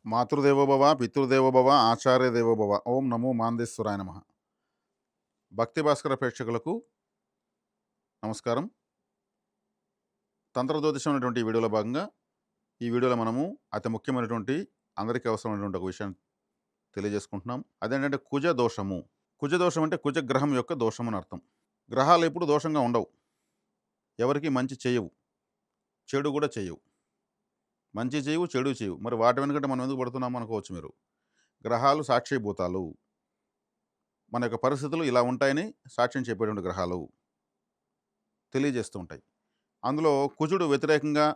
మాతృదేవోభవ, పితృదేవోభవ, ఆచార్య దేవోభవ. ఓం నమో మాందేశ్వరాయ నమః. భక్తి భాస్కర ప్రేక్షకులకు నమస్కారం. తంత్ర జ్యోతిషం అనేటువంటి ఈ వీడియోలో భాగంగా ఈ వీడియోలో మనము అతి ముఖ్యమైనటువంటి అందరికీ అవసరమైనటువంటి ఒక విషయాన్ని తెలియజేసుకుంటున్నాం. అదేంటంటే కుజ దోషము. కుజ దోషం అంటే కుజ గ్రహం యొక్క దోషం అని అర్థం. గ్రహాలు ఎప్పుడు దోషంగా ఉండవు. ఎవరికి మంచి చేయవు, చెడు కూడా చేయవు. మంచి చేయవు, చెడు చేయవు. మరి వాటి వెనుకంటే మనం ఎందుకు పడుతున్నాం అనుకోవచ్చు మీరు. గ్రహాలు సాక్షిభూతాలు. మన యొక్క పరిస్థితులు ఇలా ఉంటాయని సాక్ష్యం చెప్పేటువంటి గ్రహాలు తెలియజేస్తూ ఉంటాయి. అందులో కుజుడు వ్యతిరేకంగా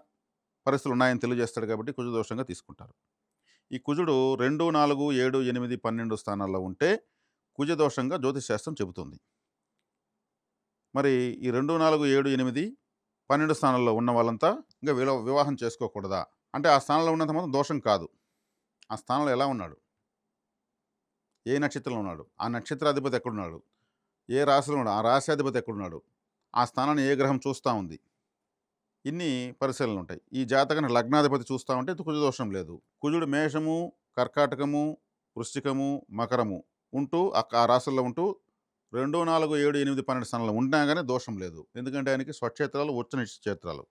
పరిస్థితులు ఉన్నాయని తెలియజేస్తాడు కాబట్టి కుజ దోషంగా తీసుకుంటారు. ఈ కుజుడు 2, 4, 7, 8, 12 స్థానాల్లో ఉంటే కుజ దోషంగా జ్యోతిష్ శాస్త్రం చెబుతుంది. మరి ఈ 2, 4, 7, 8, 12 స్థానాల్లో ఉన్న వాళ్ళంతా ఇంకా వివాహం చేసుకోకూడదా అంటే ఆ స్థానంలో ఉన్నంత మాత్రం దోషం కాదు. ఆ స్థానంలో ఎలా ఉన్నాడు, ఏ నక్షత్రంలో ఉన్నాడు, ఆ నక్షత్రాధిపతి ఎక్కడున్నాడు, ఏ రాశిలో ఉన్నాడు, ఆ రాశ్యాధిపతి ఎక్కడున్నాడు, ఆ స్థానాన్ని ఏ గ్రహం చూస్తూ ఉంది, ఇన్ని పరిశీలనలు ఉంటాయి. ఈ జాతకాన్ని లగ్నాధిపతి చూస్తూ ఉంటే కుజ దోషం లేదు. కుజుడు మేషము, కర్కాటకము, వృశ్చికము, మకరము ఉంటూ ఆ రాశుల్లో ఉంటూ 2, 4, 7, 8, 12 స్థానాలు ఉన్నా కానీ దోషం లేదు. ఎందుకంటే ఆయనకి స్వక్షేత్రాలు, ఉచ్చ నక్షత్రాలు.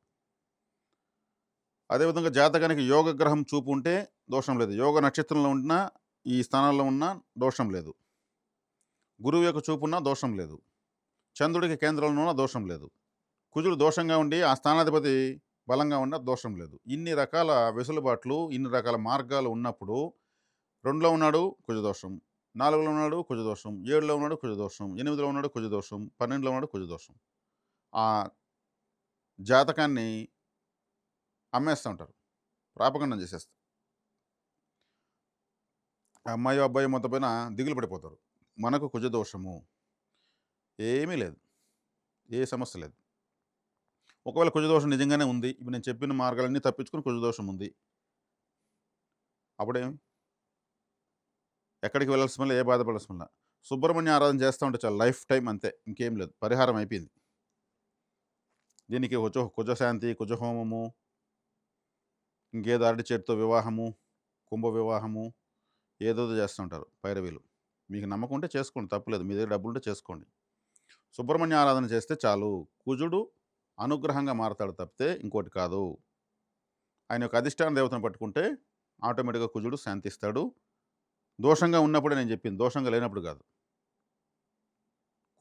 అదేవిధంగా జాతకానికి యోగ గ్రహం చూపు ఉంటే దోషం లేదు. యోగ నక్షత్రంలో ఉన్నా ఈ స్థానాల్లో ఉన్నా దోషం లేదు. గురువు యొక్క చూపు ఉన్నా దోషం లేదు. చంద్రుడికి కేంద్రంలో ఉన్నా దోషం లేదు. కుజుడు దోషంగా ఉండి ఆ స్థానాధిపతి బలంగా ఉన్న దోషం లేదు. ఇన్ని రకాల వెసులుబాట్లు, ఇన్ని రకాల మార్గాలు ఉన్నప్పుడు 2లో ఉన్నాడు కుజదోషం, 4లో ఉన్నాడు కుజదోషం, 7లో ఉన్నాడు కుజదోషం, 8లో ఉన్నాడు కుజదోషం, 12లో ఉన్నాడు కుజదోషం. ఆ జాతకాన్ని అమ్మేస్తూ ఉంటారు, ప్రాపగండం చేసేస్తారు. అమ్మాయి అబ్బాయి మొత్తం పైన దిగులు పడిపోతారు. మనకు కుజదోషము ఏమీ లేదు, ఏ సమస్య లేదు. ఒకవేళ కుజదోషం నిజంగానే ఉంది, ఇప్పుడు నేను చెప్పిన మార్గాలన్నీ తప్పించుకుని కుజదోషం ఉంది, అప్పుడేమి ఎక్కడికి వెళ్ళాల్సిన వల్ల, ఏ బాధపడాల్సిన వల్ల సుబ్రహ్మణ్య ఆరాధన చేస్తూ ఉంటే చాలు, లైఫ్ టైం అంతే, ఇంకేం లేదు, పరిహారం అయిపోయింది. దీనికి కుజశాంతి, కుజహోమము, ఇంకేదో అరటి చెట్టుతో వివాహము, కుంభ వివాహము, ఏదో చేస్తుంటారు పైరవీలు. మీకు నమ్మకం ఉంటే చేసుకోండి, తప్పులేదు. మీ దగ్గర డబ్బులు ఉంటే చేసుకోండి. సుబ్రహ్మణ్య ఆరాధన చేస్తే చాలు, కుజుడు అనుగ్రహంగా మారతాడు తప్పితే ఇంకోటి కాదు. ఆయన యొక్క అధిష్టాన దేవతను పట్టుకుంటే ఆటోమేటిక్గా కుజుడు శాంతిస్తాడు. దోషంగా ఉన్నప్పుడే నేను చెప్పింది, దోషంగా లేనప్పుడు కాదు.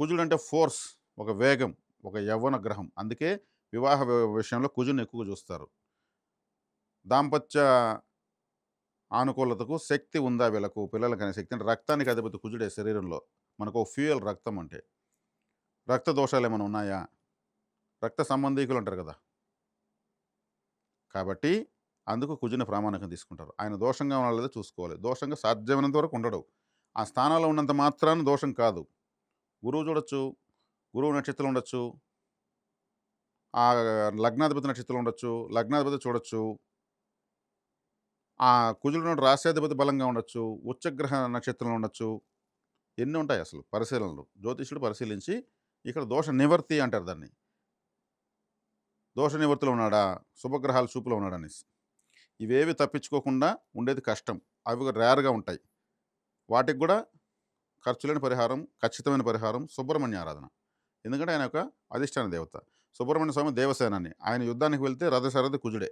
కుజుడు అంటే ఫోర్స్, ఒక వేగం, ఒక యవ్వన గ్రహం. అందుకే వివాహ విషయంలో కుజుని ఎక్కువగా చూస్తారు. దాంపత్య ఆనుకూలతకు శక్తి ఉందా వీళ్ళకు, పిల్లలకనే శక్తి. అంటే రక్తానికి అధిపతి కుజుడే శరీరంలో. మనకు ఫ్యూయల్ రక్తం అంటే. రక్త దోషాలు ఏమైనా ఉన్నాయా, రక్త సంబంధీకులు అంటారు కదా, కాబట్టి అందుకు కుజుని ప్రామాణికం తీసుకుంటారు. ఆయన దోషంగా ఉన్న లేదో చూసుకోవాలి. దోషంగా సాధ్యమైనంత వరకు ఉండడు. ఆ స్థానాల్లో ఉన్నంత మాత్రాన దోషం కాదు. గురువు చూడొచ్చు, గురువు నక్షత్రం ఉండొచ్చు, ఆ లగ్నాధిపతి నక్షత్రం ఉండొచ్చు, లగ్నాధిపతి చూడొచ్చు, ఆ కుజుడు రాశ్యాధిపతి బలంగా ఉండొచ్చు, ఉచ్చగ్రహ నక్షత్రంలో ఉండొచ్చు. ఎన్ని ఉంటాయి అసలు పరిశీలనలు. జ్యోతిష్యుడు పరిశీలించి ఇక్కడ దోష నివర్తి అంటారు దాన్ని. దోష నివర్తిలో ఉన్నాడా, శుభగ్రహాలు చూపులో ఉన్నాడా అనేసి. ఇవేవి తప్పించుకోకుండా ఉండేది కష్టం. అవి రేర్గా ఉంటాయి. వాటికి కూడా ఖర్చులేని పరిహారం, ఖచ్చితమైన పరిహారం సుబ్రహ్మణ్య ఆరాధన. ఎందుకంటే ఆయన యొక్క అధిష్టాన దేవత. సుబ్రహ్మణ్య స్వామి దేవసేనాని. ఆయన యుద్ధానికి వెళ్తే రథసారథి కుజుడే.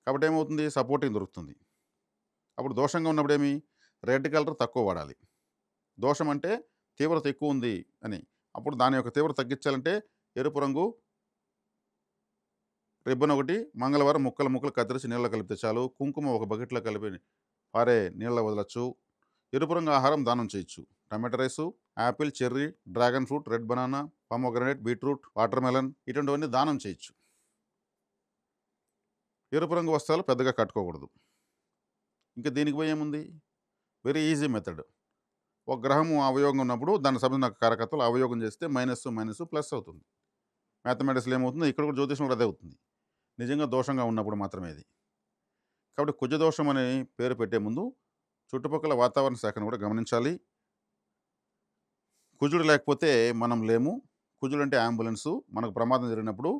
కాబట్టి ఏమవుతుంది, సపోర్టింగ్ దొరుకుతుంది. అప్పుడు దోషంగా ఉన్నప్పుడు ఏమి, రెడ్ కలర్ తక్కువ వాడాలి. దోషం అంటే తీవ్రత ఎక్కువ ఉంది అని. అప్పుడు దాని యొక్క తీవ్రత తగ్గించాలంటే ఎరుపు రంగు రిబ్బన్ ఒకటి మంగళవారం ముక్కలు కత్తిరించి నీళ్ళలో కలిపితే చాలు. కుంకుమ ఒక బకెట్లో కలిపి పారే నీళ్ళలో వదలచ్చు. ఎరుపు రంగు ఆహారం దానం చేయొచ్చు. Tomato rice, Apple, cherry, dragon fruit, red banana, pomegranate, beetroot, water melon ఇటువంటివన్నీ దానం చేయొచ్చు. ఎరుపు రంగు వస్త్రాలు పెద్దగా కట్టుకోకూడదు. ఇంకా దీనికి పోయి ఏముంది, వెరీ ఈజీ మెథడ్. ఒక గ్రహము అవయోగం ఉన్నప్పుడు దానికి సంబంధించిన కారకత్వాలు అవయోగం చేస్తే మైనస్ ప్లస్ అవుతుంది. మ్యాథమెటిక్స్లో ఏమవుతుంది, ఇక్కడ కూడా జ్యోతిషంలో అదే అవుతుంది. నిజంగా దోషంగా ఉన్నప్పుడు మాత్రమే ఇది. కాబట్టి కుజదోషం అనే పేరు పెట్టే ముందు చుట్టుపక్కల వాతావరణ శాఖను కూడా గమనించాలి. కుజుడు లేకపోతే మనం లేము. కుజుడు అంటే అంబులెన్సు. మనకు ప్రమాదం జరిగినప్పుడు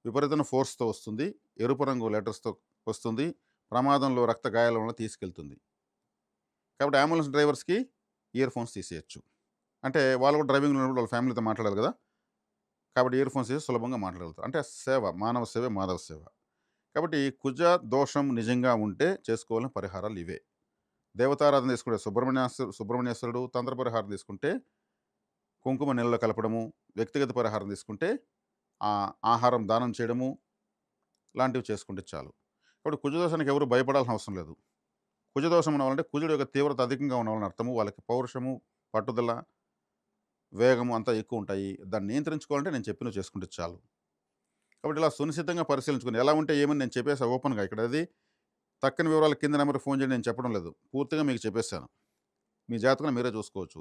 విపరీతమైన ఫోర్స్తో వస్తుంది, ఎరుపు రంగు లెటర్స్తో వస్తుంది, ప్రమాదంలో రక్త గాయాల వల్ల తీసుకెళ్తుంది. కాబట్టి అంబులెన్స్ డ్రైవర్స్‌కి ఇయర్ ఫోన్స్ తీసేయొచ్చు. అంటే వాళ్ళు కూడా డ్రైవింగ్‌లో ఉన్నప్పుడు వాళ్ళ ఫ్యామిలీతో మాట్లాడాలి కదా! కాబట్టి ఇయర్ ఫోన్స్ తీసి సులభంగా మాట్లాడగలుగుతారు. అంటే సేవ, మానవ సేవే మాధవ సేవ. కాబట్టి కుజ దోషం నిజంగా ఉంటే చేసుకోవాల్సిన పరిహారాలు ఇవే. దేవతారాధన తీసుకుంటే సుబ్రహ్మణ్యేశ్వరుడు, తంత్ర పరిహారం తీసుకుంటే కుంకుమ నీళ్ళలో కలపడము, వ్యక్తిగత పరిహారం తీసుకుంటే ఆహారం దానం చేయడము లాంటివి చేసుకుంటే చాలు. కాబట్టి కుజదోషానికి ఎవరు భయపడాల్సిన అవసరం లేదు. కుజదోషం ఉన్నవాళ్ళంటే కుజుడు యొక్క తీవ్రత అధికంగా ఉన్నవాళ్ళని అర్థము. వాళ్ళకి పౌరుషము, పట్టుదల, వేగము అంతా ఎక్కువ ఉంటాయి. దాన్ని నియంత్రించుకోవాలంటే నేను చెప్పినవి చేసుకుంటే చాలు. కాబట్టి ఇలా సునిశ్చితంగా పరిశీలించుకొని ఎలా ఉంటే ఏమని నేను చెప్పేసా ఓపెన్‌గా. ఇక్కడ అది తక్కని వివరాలు కింద నెంబర్‌కి ఫోన్ చేయండి నేను చెప్పడం లేదు. పూర్తిగా మీకు చెప్పేసాను. మీ జాతకాన్ని మీరే చూసుకోవచ్చు.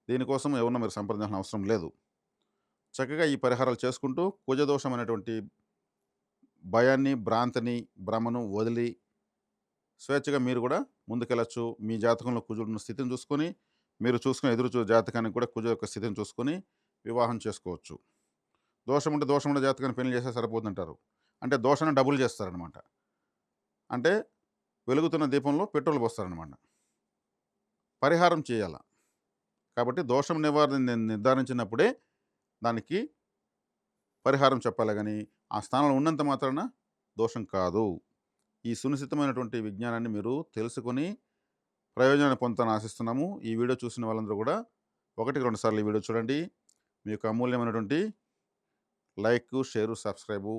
దీనికోసం ఎవరినో మీరు సంప్రదించాల్సిన అవసరం లేదు. చక్కగా ఈ పరిహారాలు చేసుకుంటూ కుజదోషం అనేటువంటి భయాన్ని, భ్రాంతిని, భ్రమను వదిలి స్వేచ్ఛగా మీరు కూడా ముందుకెళ్ళొచ్చు. మీ జాతకంలో కుజుడున్న స్థితిని చూసుకొని, మీరు చూసుకునే జాతకానికి కూడా కుజ యొక్క స్థితిని చూసుకొని వివాహం చేసుకోవచ్చు. దోషం ఉంటే జాతకాన్ని పెళ్లి చేస్తే సరిపోతుందంటారు. అంటే దోషాన్ని డబుల్ చేస్తారనమాట. అంటే వెలుగుతున్న దీపంలో పెట్రోల్ పోస్తారనమాట. పరిహారం చేయాల. కాబట్టి దోషం నివారణ నిర్ధారించినప్పుడే దానికి పరిహారం చెప్పాలి గానీ, ఆ స్థానంలో ఉన్నంత మాత్రాన దోషం కాదు. ఈ సునిశ్చితమైనటువంటి విజ్ఞానాన్ని మీరు తెలుసుకొని ప్రయోజనాన్ని పొందుతారని ఆశిస్తున్నాము. ఈ వీడియో చూసిన వాళ్ళందరూ కూడా 1, 2 సార్లు ఈ వీడియో చూడండి. మీ యొక్క అమూల్యమైనటువంటి లైకు, షేరు, సబ్స్క్రైబు,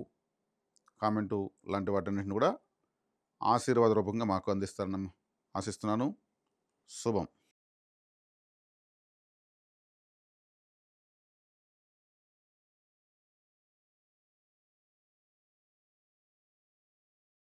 కామెంటు లాంటి వాటన్నిటిని కూడా ఆశీర్వాద రూపంగా మాకు అందిస్తారని ఆశిస్తున్నాను. శుభం.